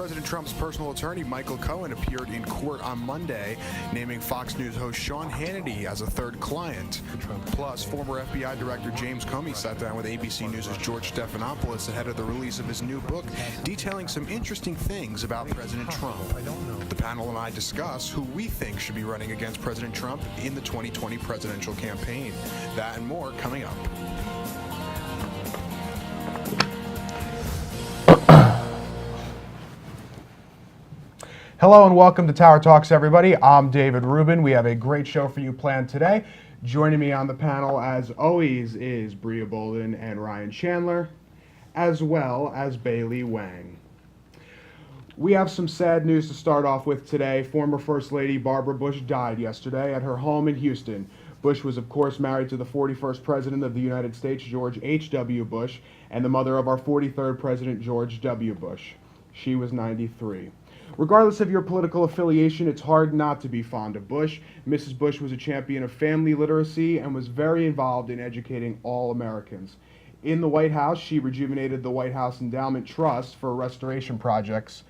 President Trump's personal attorney, Michael Cohen, appeared in court on Monday, naming Fox News host Sean Hannity as a third client. Plus, former FBI Director James Comey sat down with ABC News' George Stephanopoulos ahead of the release of his new book, detailing some interesting things about President Trump. The panel and I discuss who we think should be running against President Trump in the 2020 presidential campaign. That and more coming up. Hello and welcome to Tower Talks, everybody. I'm David Rubin. We have a great show for you planned today. Joining me on the panel, as always, is Bria Bolden and Ryan Chandler, as well as Baylee Wang. We have some sad news to start off with today. Former First Lady Barbara Bush died yesterday at her home in Houston. Bush was, of course, married to the 41st President of the United States, George H.W. Bush, and the mother of our 43rd President, George W. Bush. She was 93. Regardless of your political affiliation, it's hard not to be fond of Bush. Mrs. Bush was a champion of family literacy and was very involved in educating all Americans. In the White House, she rejuvenated the White House Endowment Trust for restoration projects.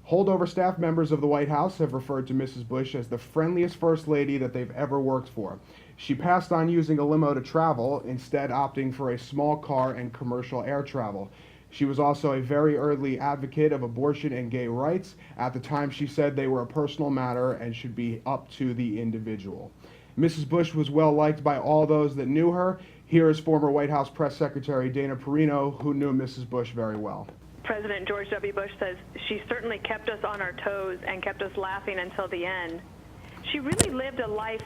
Holdover staff members of the White House have referred to Mrs. Bush as the friendliest First Lady that they've ever worked for. She passed on using a limo to travel, instead opting for a small car and commercial air travel. She was also a very early advocate of abortion and gay rights. At the time, she said they were a personal matter and should be up to the individual. Mrs. Bush was well liked by all those that knew her. Here is former White House Press Secretary Dana Perino, who knew Mrs. Bush very well. President George W. Bush says she certainly kept us on our toes and kept us laughing until the end. She really lived a life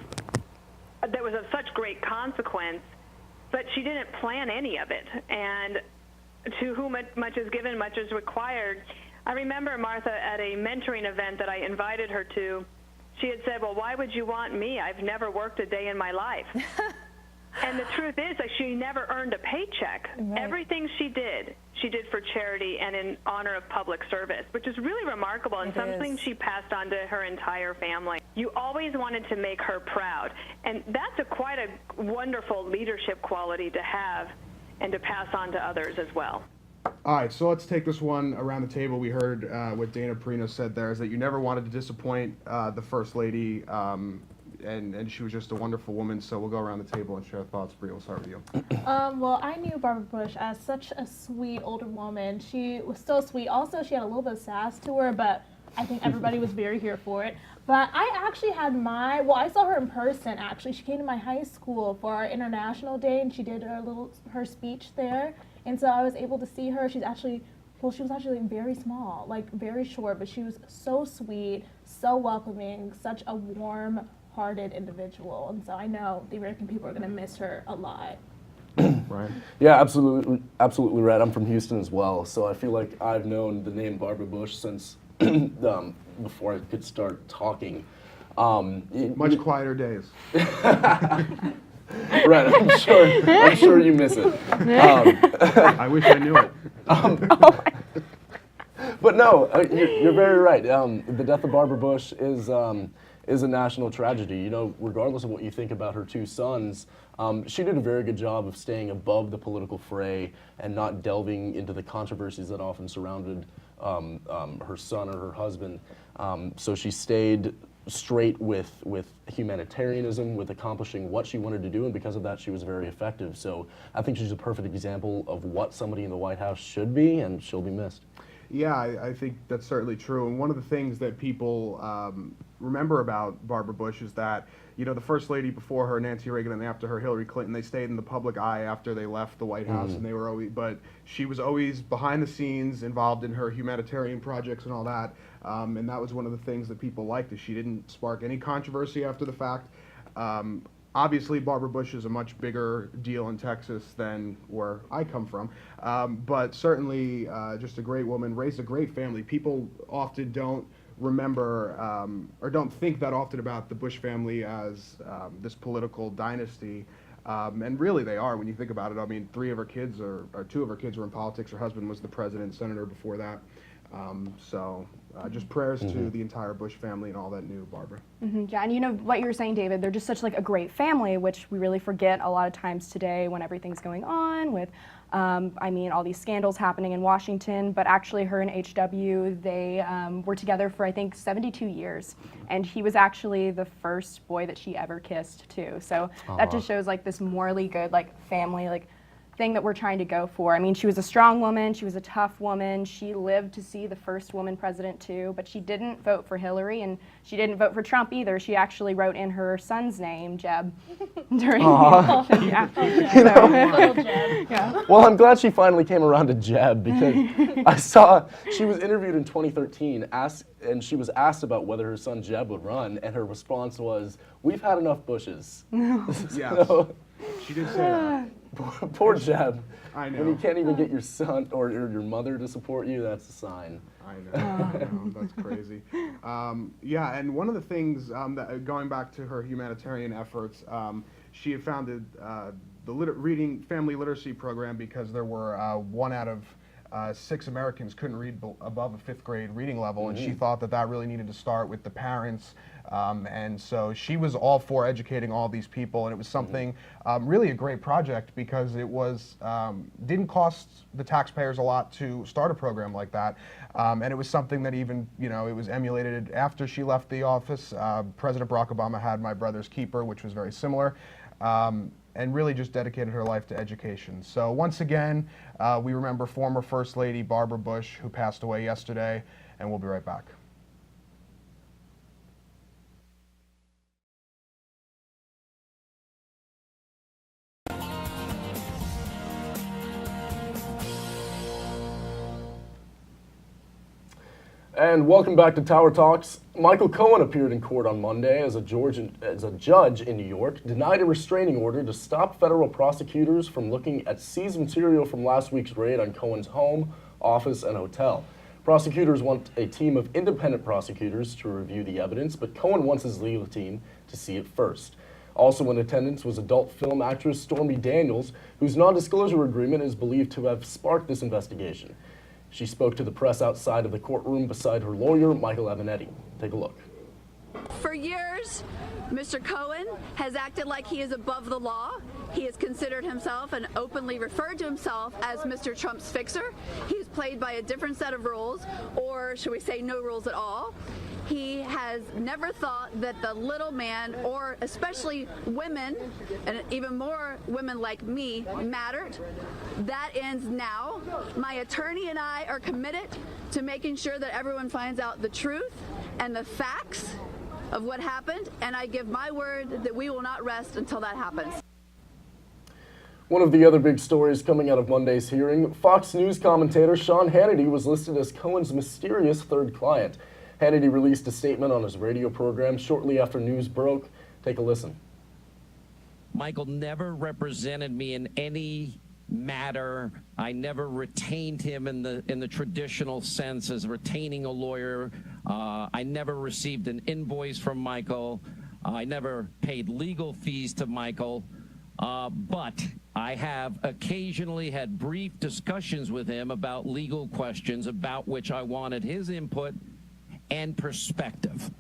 that was of such great consequence, but she didn't plan any of it. And to whom much is given, much is required. I remember, Martha, at a mentoring event that I invited her to, she had said, well, why would you want me? I've never worked a day in my life. And the truth is that she never earned a paycheck. Right. Everything she did for charity and in honor of public service, which is really remarkable and something she passed on to her entire family. You always wanted to make her proud. And that's quite a wonderful leadership quality to have and to pass on to others as well. All right, so let's take this one around the table. We heard what Dana Perino said there, is that you never wanted to disappoint the First Lady, and she was just a wonderful woman. So we'll go around the table and share thoughts. Bria, we'll start with you. Well, I knew Barbara Bush as such a sweet older woman. She was so sweet. Also, she had a little bit of sass to her, but I think everybody was very here for it. But I actually had I saw her in person, actually. She came to my high school for our International Day, and she did her speech there. And so I was able to see her. She was actually very small, like very short, but she was so sweet, so welcoming, such a warm-hearted individual. And so I know the American people are going to miss her a lot. Right. Yeah, absolutely right. I'm from Houston as well, so I feel like I've known the name Barbara Bush since before I could start talking. Much quieter days. Right, I'm sure you miss it. I wish I knew it. But no, you're very right. The death of Barbara Bush is a national tragedy. You know, regardless of what you think about her two sons, she did a very good job of staying above the political fray and not delving into the controversies that often surrounded her son or her husband. So she stayed straight with humanitarianism, with accomplishing what she wanted to do, and because of that she was very effective. So I think she's a perfect example of what somebody in the White House should be, and she'll be missed. Yeah, I think that's certainly true. And one of the things that people remember about Barbara Bush is that, you know, the First Lady before her, Nancy Reagan, and after her, Hillary Clinton, they stayed in the public eye after they left the White House, and they were always, but she was always behind the scenes, involved in her humanitarian projects and all that. And that was one of the things that people liked, is she didn't spark any controversy after the fact. Obviously, Barbara Bush is a much bigger deal in Texas than where I come from, but certainly just a great woman, raised a great family. People often don't remember or don't think that often about the Bush family as this political dynasty, and really they are when you think about it. I mean, two of her kids were in politics. Her husband was the president, senator before that. So just prayers to the entire Bush family and all that knew Barbara. Yeah, and you know what you were saying, David, they're just such like a great family, which we really forget a lot of times today when everything's going on with I mean, all these scandals happening in Washington, but actually her and HW, they were together for, I think, 72 years. And he was actually the first boy that she ever kissed, too. So that just shows, like, this morally good, like, family, like, thing that we're trying to go for. I mean, she was a strong woman, she was a tough woman, she lived to see the first woman president too, but she didn't vote for Hillary and she didn't vote for Trump either. She actually wrote in her son's name, Jeb, during Little Jeb. yeah. Well, I'm glad she finally came around to Jeb, because I saw she was interviewed in 2013, and she was asked about whether her son Jeb would run, and her response was, "We've had enough Bushes." Yes. So, She did say that. poor Jeb. I know. When you can't even get your son or your mother to support you, that's a sign. I know, that's crazy. Yeah, and one of the things, that, going back to her humanitarian efforts, she had founded the family literacy program because there were 1 out of 6 Americans couldn't read above a 5th grade reading level, and she thought that really needed to start with the parents. And so she was all for educating all these people, and it was something, really a great project, because it was didn't cost the taxpayers a lot to start a program like that, and it was something that even, it was emulated after she left the office. President Barack Obama had My Brother's Keeper, which was very similar, and really just dedicated her life to education. So once again, we remember former First Lady Barbara Bush, who passed away yesterday, and we'll be right back. And welcome back to Tower Talks. Michael Cohen appeared in court on Monday as a judge in New York, denied a restraining order to stop federal prosecutors from looking at seized material from last week's raid on Cohen's home, office, and hotel. Prosecutors want a team of independent prosecutors to review the evidence, but Cohen wants his legal team to see it first. Also in attendance was adult film actress Stormy Daniels, whose non-disclosure agreement is believed to have sparked this investigation. She spoke to the press outside of the courtroom beside her lawyer, Michael Avenatti. Take a look. For years, Mr. Cohen has acted like he is above the law. He has considered himself and openly referred to himself as Mr. Trump's fixer. He's played by a different set of rules, or should we say no rules at all. He has never thought that the little man, or especially women, and even more women like me, mattered. That ends now. My attorney and I are committed to making sure that everyone finds out the truth and the facts of what happened, and I give my word that we will not rest until that happens. One of the other big stories coming out of Monday's hearing, Fox News commentator Sean Hannity was listed as Cohen's mysterious third client. Hannity released a statement on his radio program shortly after news broke. Take a listen. Michael never represented me in any matter. I never retained him in the traditional sense as retaining a lawyer. I never received an invoice from Michael. I never paid legal fees to Michael. But I have occasionally had brief discussions with him about legal questions about which I wanted his input and perspective.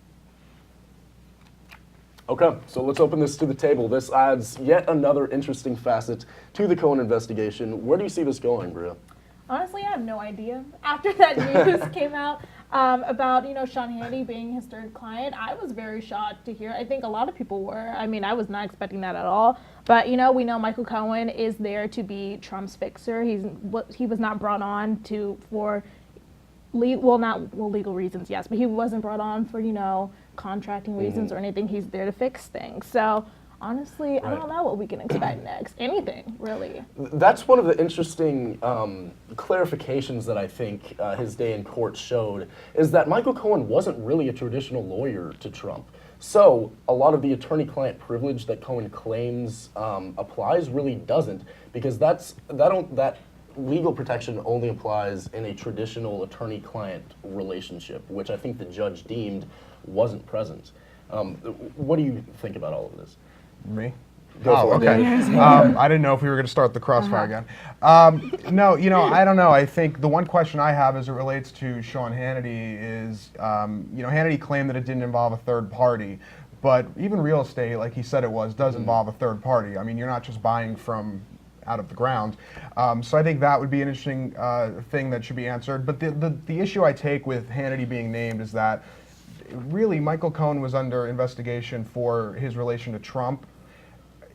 Okay, so let's open this to the table. This adds yet another interesting facet to the Cohen investigation. Where do you see this going, Bria? Honestly, I have no idea. After that news came out about, Sean Hannity being his third client, I was very shocked to hear. I think a lot of people were. I mean, I was not expecting that at all. But, we know Michael Cohen is there to be Trump's fixer. He was not brought on for legal reasons, yes, but he wasn't brought on for, contracting reasons or anything. He's there to fix things. So honestly, I don't know what we can expect next. Anything, really. That's one of the interesting clarifications that I think his day in court showed, is that Michael Cohen wasn't really a traditional lawyer to Trump. So a lot of the attorney-client privilege that Cohen claims applies really doesn't, because that legal protection only applies in a traditional attorney-client relationship, which I think the judge deemed wasn't present. What do you think about all of this? Me? Go for it, okay. David. I didn't know if we were going to start the crossfire again. No, I don't know. I think the one question I have as it relates to Sean Hannity is, Hannity claimed that it didn't involve a third party, but even real estate, like he said it does involve a third party. I mean, you're not just buying from out of the ground. So I think that would be an interesting thing that should be answered. But the issue I take with Hannity being named is that really Michael Cohen was under investigation for his relation to Trump.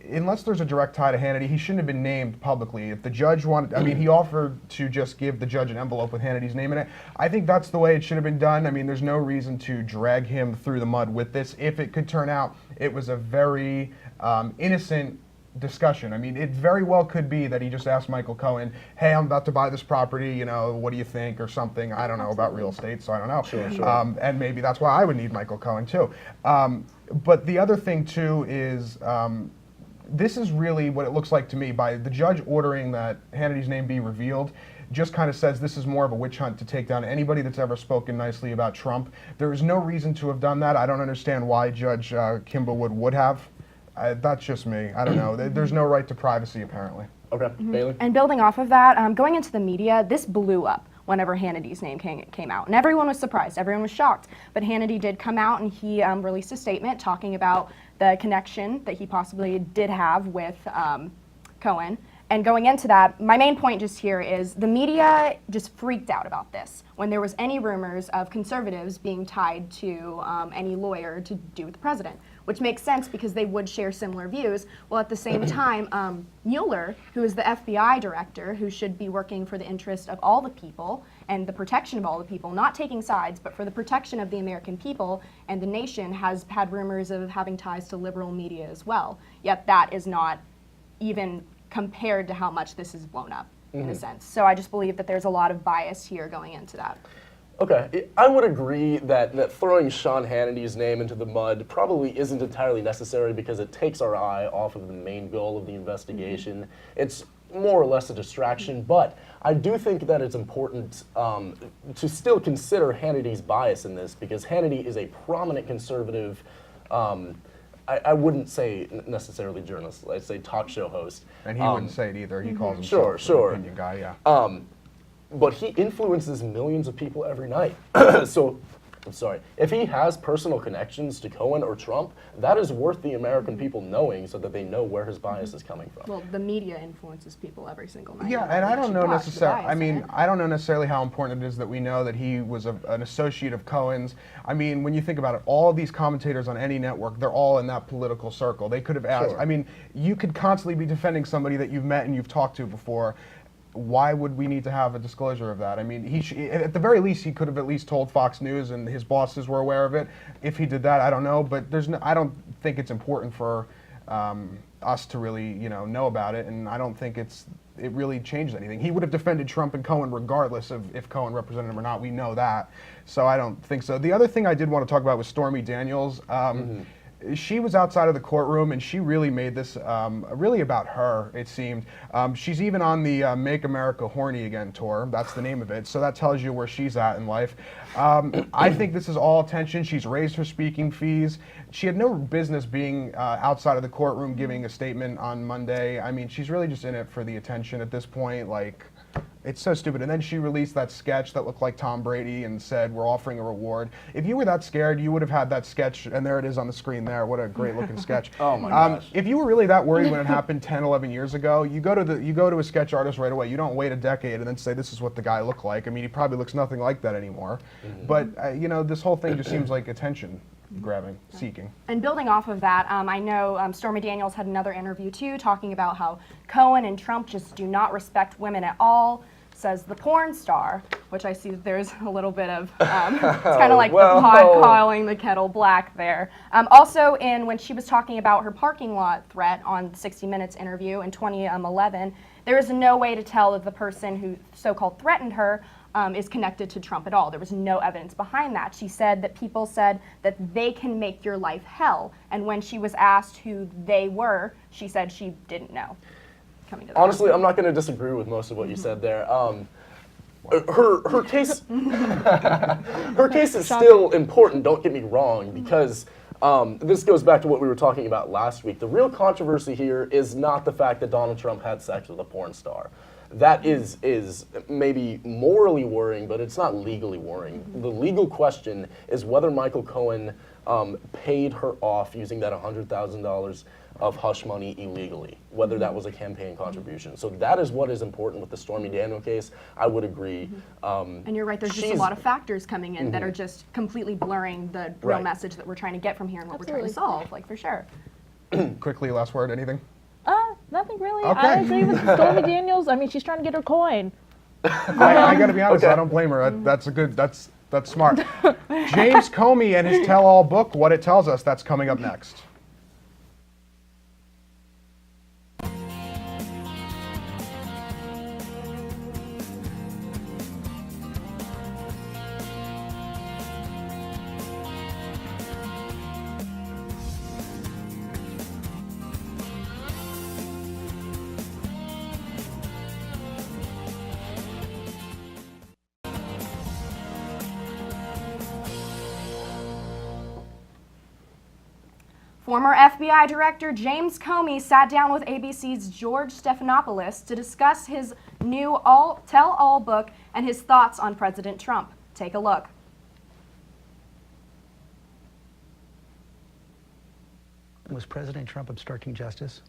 Unless there's a direct tie to Hannity, he shouldn't have been named publicly. If the judge wanted, I mean, he offered to just give the judge an envelope with Hannity's name in it. I think that's the way it should have been done. I mean, there's no reason to drag him through the mud with this. If it could turn out it was a very innocent discussion. I mean, it very well could be that he just asked Michael Cohen, hey, I'm about to buy this property, you know, what do you think, or something. I don't know about real estate, so I don't know. Sure. And maybe that's why I would need Michael Cohen, too. But the other thing, too, is this is really what it looks like to me. By the judge ordering that Hannity's name be revealed, just kind of says this is more of a witch hunt to take down anybody that's ever spoken nicely about Trump. There is no reason to have done that. I don't understand why Judge Kimballwood would have. That's just me. I don't know. There's no right to privacy, apparently. Okay, Bailey? And building off of that, going into the media, this blew up whenever Hannity's name came out. And everyone was surprised. Everyone was shocked. But Hannity did come out and he released a statement talking about the connection that he possibly did have with Cohen. And going into that, my main point just here is the media just freaked out about this when there was any rumors of conservatives being tied to any lawyer to do with the president, which makes sense because they would share similar views. Well, at the same time, Mueller, who is the FBI director, who should be working for the interest of all the people and the protection of all the people, not taking sides, but for the protection of the American people and the nation, has had rumors of having ties to liberal media as well. Yet that is not even compared to how much this is blown up, in a sense. So I just believe that there's a lot of bias here going into that. Okay, I would agree that throwing Sean Hannity's name into the mud probably isn't entirely necessary because it takes our eye off of the main goal of the investigation. It's more or less a distraction, but I do think that it's important to still consider Hannity's bias in this because Hannity is a prominent conservative, I wouldn't say necessarily journalist, I'd say talk show host. And he wouldn't say it either. He calls himself Sure. an opinion guy, yeah. But he influences millions of people every night. So, I'm sorry, if he has personal connections to Cohen or Trump, that is worth the American people knowing so that they know where his bias is coming from. Well, the media influences people every single night. Yeah, and I don't know necessarily. I mean, I don't know necessarily how important it is that we know that he was an associate of Cohen's. I mean, when you think about it, all of these commentators on any network, they're all in that political circle. They could have asked. Sure. I mean, you could constantly be defending somebody that you've met and you've talked to before. Why would we need to have a disclosure of that? I mean, at the very least, he could have at least told Fox News, and his bosses were aware of it. If he did that, I don't know, but I don't think it's important for us to really, know about it, and I don't think it really changed anything. He would have defended Trump and Cohen regardless of if Cohen represented him or not. We know that, so I don't think so. The other thing I did want to talk about was Stormy Daniels. She was outside of the courtroom, and she really made this really about her, it seemed. She's even on the Make America Horny Again tour. That's the name of it. So that tells you where she's at in life. I think this is all attention. She's raised her speaking fees. She had no business being outside of the courtroom giving a statement on Monday. I mean, she's really just in it for the attention at this point. Like, it's so stupid. And then she released that sketch that looked like Tom Brady and said, we're offering a reward. If you were that scared, you would have had that sketch, and there it is on the screen there. What a great looking sketch. Oh my gosh. If you were really that worried when it happened 10, 11 years ago, you go to a sketch artist right away. You don't wait a decade and then say, this is what the guy looked like. I mean, he probably looks nothing like that anymore. But, this whole thing just seems like attention grabbing, seeking. And building off of that, I know Stormy Daniels had another interview too, talking about how Cohen and Trump just do not respect women at all. Says the porn star, which I see that there's a little bit of, it's kind of like the pot calling the kettle black there. Also, when she was talking about her parking lot threat on 60 Minutes interview in 2011, there is no way to tell that the person who so-called threatened her is connected to Trump at all. There was no evidence behind that. She said that people said that they can make your life hell. And when she was asked who they were, she said she didn't know. Honestly, I'm not going to disagree with most of what you said there. Her case, her case is still important. Don't get me wrong, because this goes back to what we were talking about last week. The real controversy here is not the fact that Donald Trump had sex with a porn star. that is maybe morally worrying, but it's not legally worrying. The legal question is whether Michael Cohen paid her off using that $100,000 of hush money illegally, whether that was a campaign contribution. So that is what is important with the Stormy Daniels case. I would agree. And you're right, there's just a lot of factors coming in that are just completely blurring the real message that we're trying to get from here and what we're trying to solve, like for sure. Quickly, last word, anything? Nothing really. Okay. I agree with Stormy Daniels. I mean, she's trying to get her coin. I got to be honest, I don't blame her. That's smart. James Comey and his tell-all book, What It Tells Us, that's coming up next. Former FBI Director James Comey sat down with ABC's George Stephanopoulos to discuss his new tell-all book and his thoughts on President Trump. Take a look. Was President Trump obstructing justice?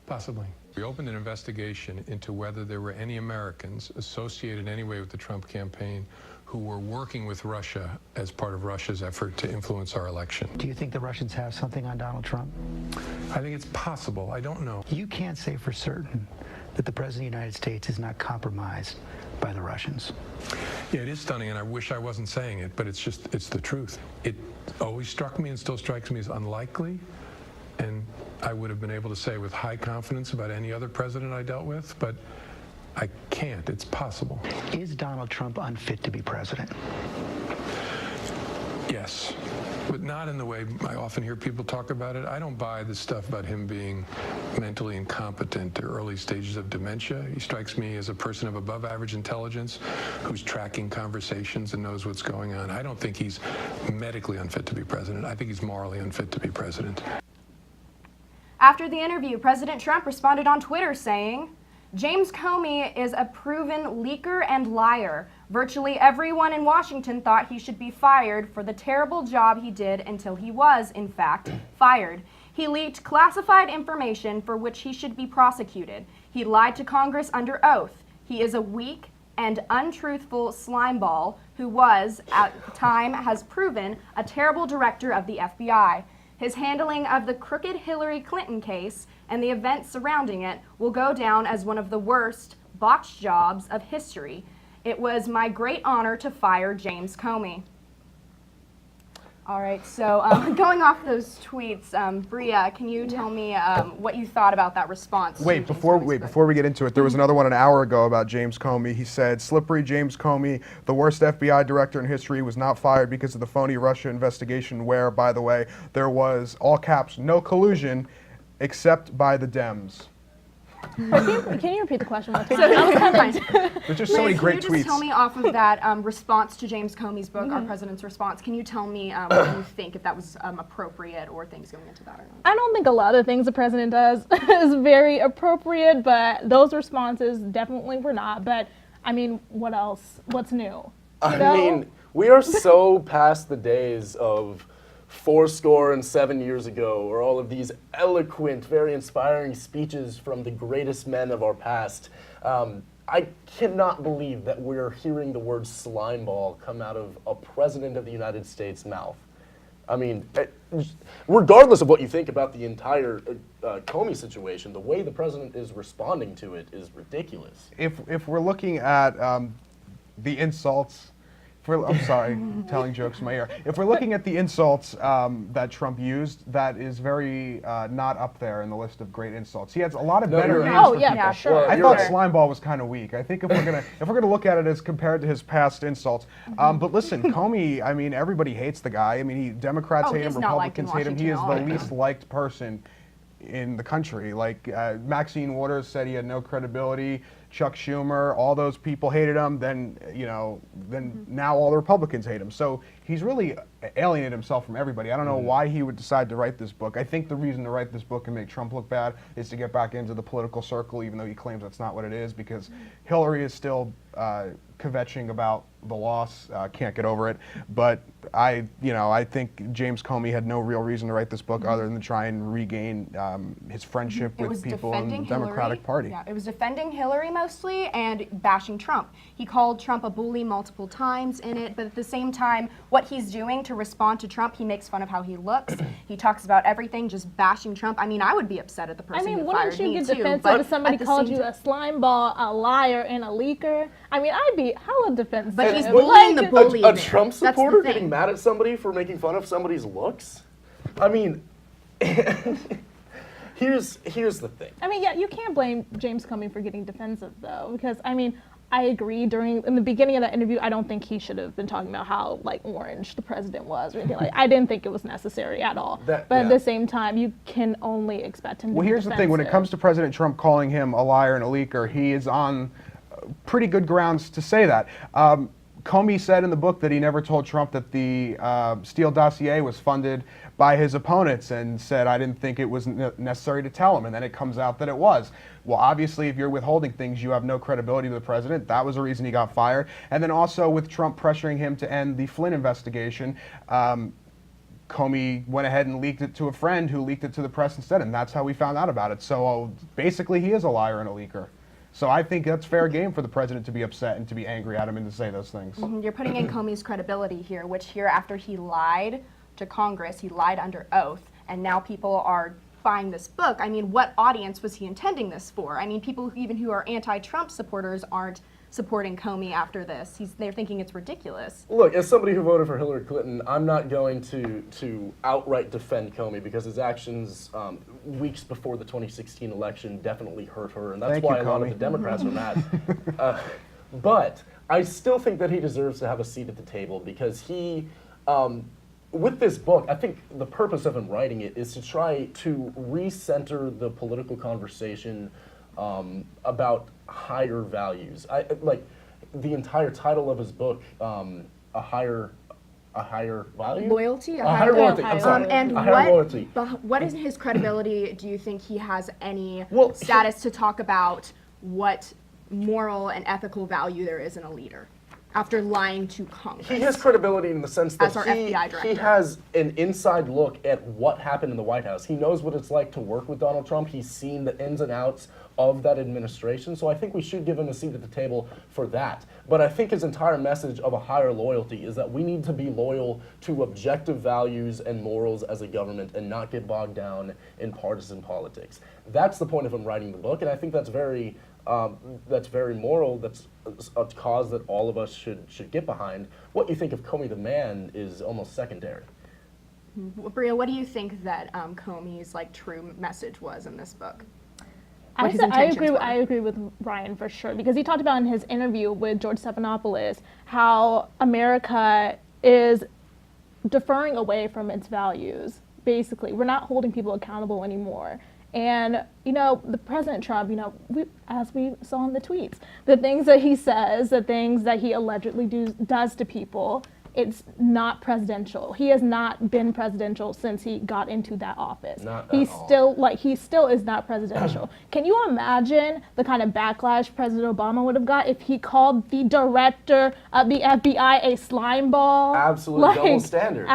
Possibly. We opened an investigation into whether there were any Americans associated in any way with the Trump campaign who were working with Russia as part of Russia's effort to influence our election. Do you think the Russians have something on Donald Trump? I think it's possible. I don't know. You can't say for certain that the President of the United States is not compromised by the Russians. Yeah, it is stunning, and I wish I wasn't saying it, but it's the truth. It always struck me and still strikes me as unlikely, and I would have been able to say with high confidence about any other president I dealt with, but I can't. It's possible. Is Donald Trump unfit to be president? Yes, but not in the way I often hear people talk about it. I don't buy this stuff about him being mentally incompetent or early stages of dementia. He strikes me as a person of above average intelligence who's tracking conversations and knows what's going on. I don't think he's medically unfit to be president. I think he's morally unfit to be president. After the interview, President Trump responded on Twitter saying, James Comey is a proven leaker and liar. Virtually everyone in Washington thought he should be fired for the terrible job he did until he was, in fact, fired. He leaked classified information for which he should be prosecuted. He lied to Congress under oath. He is a weak and untruthful slimeball who was, at the time, has proven a terrible director of the FBI. His handling of the crooked Hillary Clinton case and the events surrounding it will go down as one of the worst botched jobs of history. It was my great honor to fire James Comey. All right, so going off those tweets, Bria, can you tell me what you thought about that response? Before we get into it, there was another one an hour ago about James Comey. He said, slippery James Comey, the worst FBI director in history, was not fired because of the phony Russia investigation where, by the way, there was, all caps, no collusion except by the Dems. Can you repeat the question? There's just so many great tweets. Can you just tell me off of that response to James Comey's book, Our President's Response, can you tell me what you think, if that was appropriate or things going into that or not? I don't think a lot of things the president does is very appropriate, but those responses definitely were not. But, I mean, what else? What's new? I mean, we are so past the days of 7 years ago, or all of these eloquent, very inspiring speeches from the greatest men of our past. I cannot believe that we're hearing the word slimeball come out of a president of the United States' mouth. I mean, regardless of what you think about the entire Comey situation, the way the president is responding to it is ridiculous. If we're looking at the insults, I'm sorry, telling jokes in my ear. If we're looking at the insults that Trump used, that is very not up there in the list of great insults. He has a lot of better names for people. For sure. I thought slimeball was kind of weak. I think if we're gonna look at it as compared to his past insults, but listen, Comey. I mean, everybody hates the guy. I mean, Democrats hate him, Republicans hate him. He is the least liked person in the country. Like Maxine Waters said, he had no credibility. Chuck Schumer, all those people hated him. Then now all the Republicans hate him. So he's really alienated himself from everybody. I don't know why he would decide to write this book. I think the reason to write this book and make Trump look bad is to get back into the political circle, even though he claims that's not what it is, because Hillary is still kvetching about the loss, can't get over it. But I think James Comey had no real reason to write this book other than to try and regain his friendship with people in the Democratic Party. Yeah, it was defending Hillary mostly and bashing Trump. He called Trump a bully multiple times in it, but at the same time, what he's doing to respond to Trump, he makes fun of how he looks. He talks about everything, just bashing Trump. I mean, I would be upset at the person who fired wouldn't you me get too, defensive but if somebody called you a slime ball, a liar, and a leaker? I mean, I'd be hella defensive. But he's bullying the bully. A Trump supporter getting mad at somebody for making fun of somebody's looks? I mean, here's the thing. I mean, yeah, you can't blame James Comey for getting defensive, though, because, I mean, I agree. In the beginning of that interview, I don't think he should have been talking about how orange the president was or anything like. I didn't think it was necessary at all. But at the same time, you can only expect him to be here's the thing: when it comes to President Trump calling him a liar and a leaker, he is on pretty good grounds to say that. Comey said in the book that he never told Trump that the Steele dossier was funded by his opponents, and said, I didn't think it was necessary to tell him, and then it comes out that it was. Well, obviously, if you're withholding things, you have no credibility to the president. That was the reason he got fired. And then also with Trump pressuring him to end the Flynn investigation, Comey went ahead and leaked it to a friend who leaked it to the press instead, and that's how we found out about it. So basically, he is a liar and a leaker. So I think that's fair game for the president to be upset and to be angry at him and to say those things. You're putting in Comey's credibility here, which here after he lied to Congress, he lied under oath, and now people are buying this book. I mean, what audience was he intending this for? I mean, people who are anti-Trump supporters aren't supporting Comey after this. They're thinking it's ridiculous. Look, as somebody who voted for Hillary Clinton, I'm not going to outright defend Comey because his actions weeks before the 2016 election definitely hurt her, and that's why a lot of the Democrats are mad. But I still think that he deserves to have a seat at the table because he, with this book, I think the purpose of him writing it is to try to recenter the political conversation about higher values. Like the entire title of his book, a higher value? Loyalty? A higher loyalty. I'm sorry. And a higher loyalty. What is his credibility? Do you think he has any status to talk about what moral and ethical value there is in a leader after lying to Congress? He has credibility in the sense that FBI director. He has an inside look at what happened in the White House. He knows what it's like to work with Donald Trump. He's seen the ins and outs of that administration. So I think we should give him a seat at the table for that. But I think his entire message of a higher loyalty is that we need to be loyal to objective values and morals as a government and not get bogged down in partisan politics. That's the point of him writing the book, and I think that's very moral. That's a cause that all of us should get behind. What you think of Comey the man is almost secondary. Bria, what do you think that Comey's true message was in this book? I agree with Ryan for sure, because he talked about in his interview with George Stephanopoulos how America is deferring away from its values. Basically, we're not holding people accountable anymore. And, the President Trump, as we saw in the tweets, the things that he says, the things that he allegedly does to people, it's not presidential. He has not been presidential since he got into that office. He still is not presidential. Can you imagine the kind of backlash President Obama would have got if he called the director of the FBI a slime ball? Absolute double standard.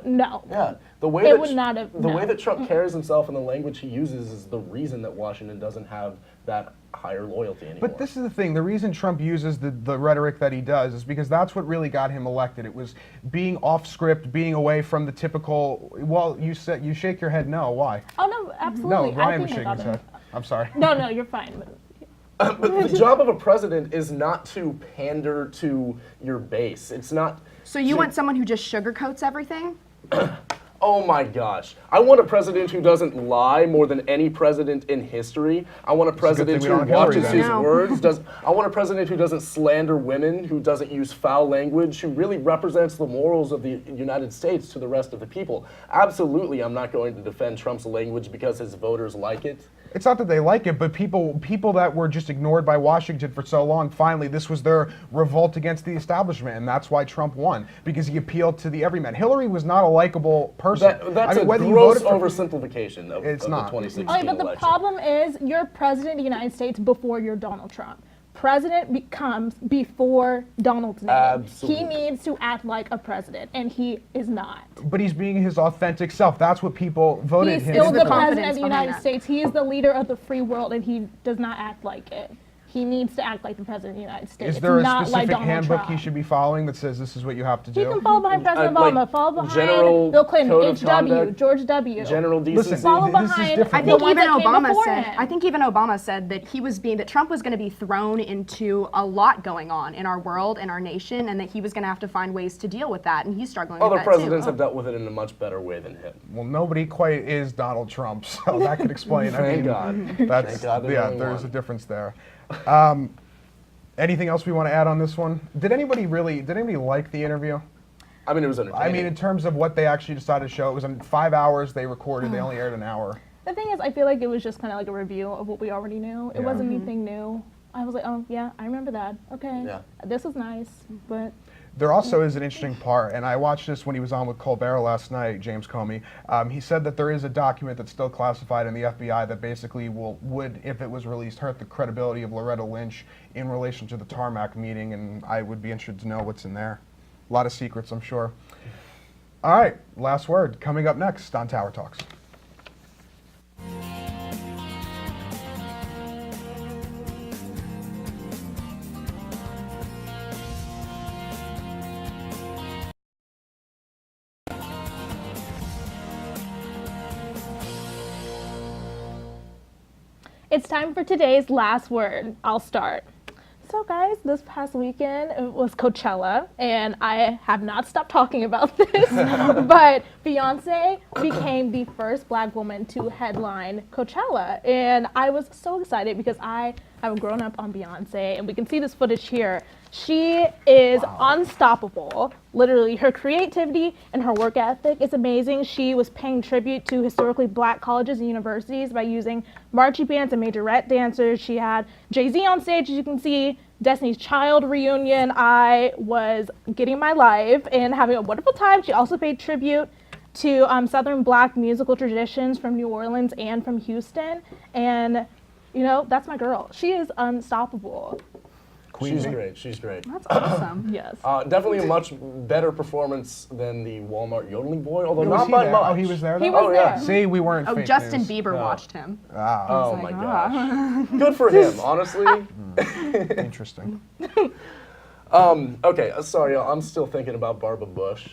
No. Yeah. The way that Trump carries himself and the language he uses is the reason that Washington doesn't have that higher loyalty anymore. But this is the thing. The reason Trump uses the rhetoric that he does is because that's what really got him elected. It was being off script, being away from the typical, well, you shake your head no. Why? Oh, no, absolutely. No, Ryan was shaking his head. I'm sorry. No, you're fine. But the job of a president is not to pander to your base. It's not... So you want someone who just sugarcoats everything? Oh my gosh. I want a president who doesn't lie more than any president in history. I want a president who watches his words. I want a president who doesn't slander women, who doesn't use foul language, who really represents the morals of the United States to the rest of the people. Absolutely, I'm not going to defend Trump's language because his voters like it. It's not that they like it, but people that were just ignored by Washington for so long, finally, this was their revolt against the establishment, and that's why Trump won, because he appealed to the everyman. Hillary was not a likable person. That's a gross oversimplification of the 2016 but the election. problem is, you're president of the United States before you're Donald Trump. President becomes before Donald's name. Absolutely. He needs to act like a president, and he is not. But he's being his authentic self. That's what people voted He's him. still the the president confidence of the behind United that. States. He is the leader of the free world, and he does not act like it. He needs to act like the president of the United States. Is there a not specific like Donald handbook Trump. he should be following that says this is what you have to do? He can follow behind President like Obama, follow behind general Bill Clinton, code of HW, conduct, George W. General decency. Listen, Follow this is behind. different. I the think ones even that came Obama before said. him. I think even Obama said that that Trump was going to be thrown into a lot going on in our world and our nation, and that he was going to have to find ways to deal with that, and he's struggling Other with that presidents too. have dealt with it in a much better way than him. Well, nobody quite is Donald Trump, so that could explain. Thank God. That's Thank God there's only there's one. a difference there. Anything else we want to add on this one? Did anybody like the interview? I mean, it was entertaining. I mean, in terms of what they actually decided to show, it was in 5 hours they recorded. They only aired an hour. The thing is, I feel like it was just kind of like a review of what we already knew. It wasn't anything new. I was like, oh yeah, I remember that. Okay, Yeah. this was nice, but There also is an interesting part, and I watched this when he was on with Colbert last night, James Comey. He said that there is a document that's still classified in the FBI that basically would, if it was released, hurt the credibility of Loretta Lynch in relation to the tarmac meeting, and I would be interested to know what's in there. A lot of secrets, I'm sure. All right, last word coming up next on Tower Talks. it's time for today's last word. I'll start. So guys, this past weekend it was Coachella, and I have not stopped talking about this, but Beyonce became the first Black woman to headline Coachella, and I was so excited because I have grown up on Beyonce, and we can see this footage here. She is unstoppable. Literally, her creativity and her work ethic is amazing. She was paying tribute to historically Black colleges and universities by using marching bands and majorette dancers. She had Jay-Z on stage, as you can see, Destiny's Child reunion. I was getting my life and having a wonderful time. She also paid tribute to Southern Black musical traditions from New Orleans and from Houston. And, you know, that's my girl. She is unstoppable. She's great. She's great. That's awesome. Yes. Definitely a much better performance than the Walmart yodeling boy, although Was not he by there? much. Oh, he was there? He though? was yeah. there. See, we weren't Oh, fake Justin news. Bieber No. watched him. Ah, Oh like, my gosh. Good for him, honestly. interesting. Okay, sorry, I'm still thinking about Barbara Bush.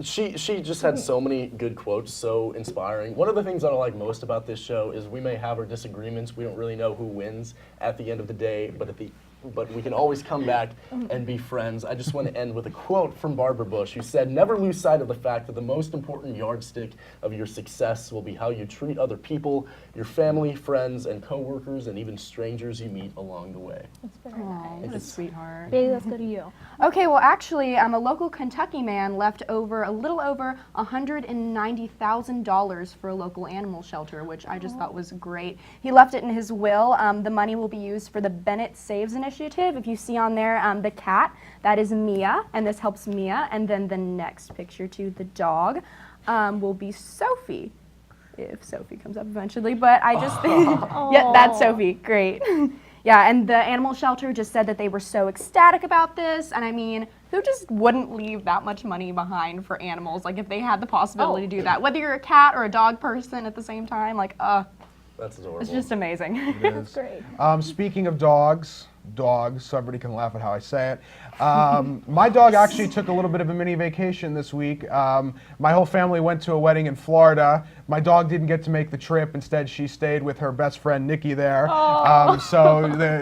She just had so many good quotes, so inspiring. One of the things that I like most about this show is we may have our disagreements. We don't really know who wins at the end of the day, but we can always come back and be friends. I just want to end with a quote from Barbara Bush, who said, "Never lose sight of the fact that the most important yardstick of your success will be how you treat other people, your family, friends, and coworkers, and even strangers you meet along the way." That's very nice. What a sweetheart. Baby, let's go to you. Okay, well, actually, a local Kentucky man left a little over $190,000 for a local animal shelter, which I just thought was great. He left it in his will. The money will be used for the Bennett Saves Initiative. If you see on there the cat, that is Mia, and this helps Mia. And then the next picture to the dog will be Sophie, if Sophie comes up eventually. But I just yeah, that's Sophie. Great. Yeah, and the animal shelter just said that they were so ecstatic about this, and I mean, who just wouldn't leave that much money behind for animals? Like, if they had the possibility to do that, whether you're a cat or a dog person at the same time, like, That's adorable. it's just amazing. It is. Great. Speaking of dogs, so everybody can laugh at how I say it. My dog actually took a little bit of a mini vacation this week. My whole family went to a wedding in Florida. My dog didn't get to make the trip. Instead, she stayed with her best friend, Nikki, there.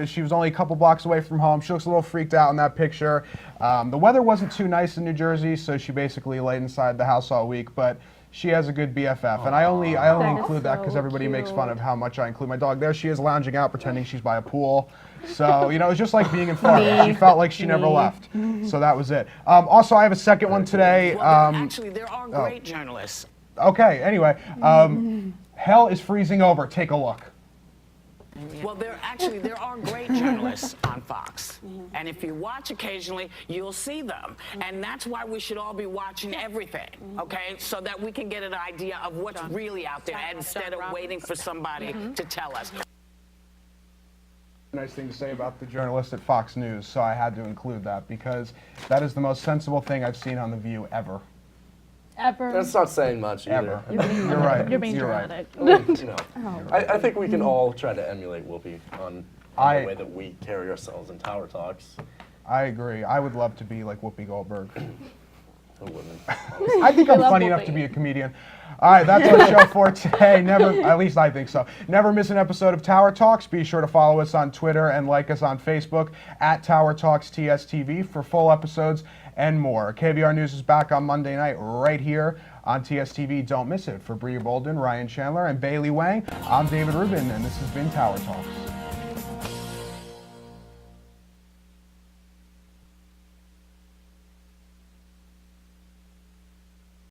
She was only a couple blocks away from home. She looks a little freaked out in that picture. The weather wasn't too nice in New Jersey, so she basically laid inside the house all week. But she has a good BFF, and I only include that because everybody makes fun of how much I include my dog. There she is lounging out, pretending she's by a pool. So, you know, it's just like being in Florida. She felt like she never left. So that was it. Also, I have a second one today. Actually, there are great journalists. Okay, anyway, Hell is freezing over. Take a look. Well, there are great journalists on Fox. And if you watch occasionally, you'll see them. And that's why we should all be watching everything, okay? So that we can get an idea of what's really out there instead of waiting for somebody to tell us. Nice thing to say about the journalist at Fox News, so I had to include that because that is the most sensible thing I've seen on The View ever. Ever. That's not saying much either. Ever. You're right. You're being Right. dramatic. You know, I think we can all try to emulate Whoopi on the way that we carry ourselves in Tower Talks. I agree. I would love to be like Whoopi Goldberg. Who wouldn't? I think I'm love funny enough Whoopi. to be a comedian. All right, that's our show for today. Never, at least I think so. Never miss an episode of Tower Talks. Be sure to follow us on Twitter and like us on Facebook at Tower Talks TSTV for full episodes and more. KVR News is back on Monday night right here on TSTV. Don't miss it. For Bria Bolden, Ryan Chandler, and Baylee Wang, I'm David Rubin, and this has been Tower Talks.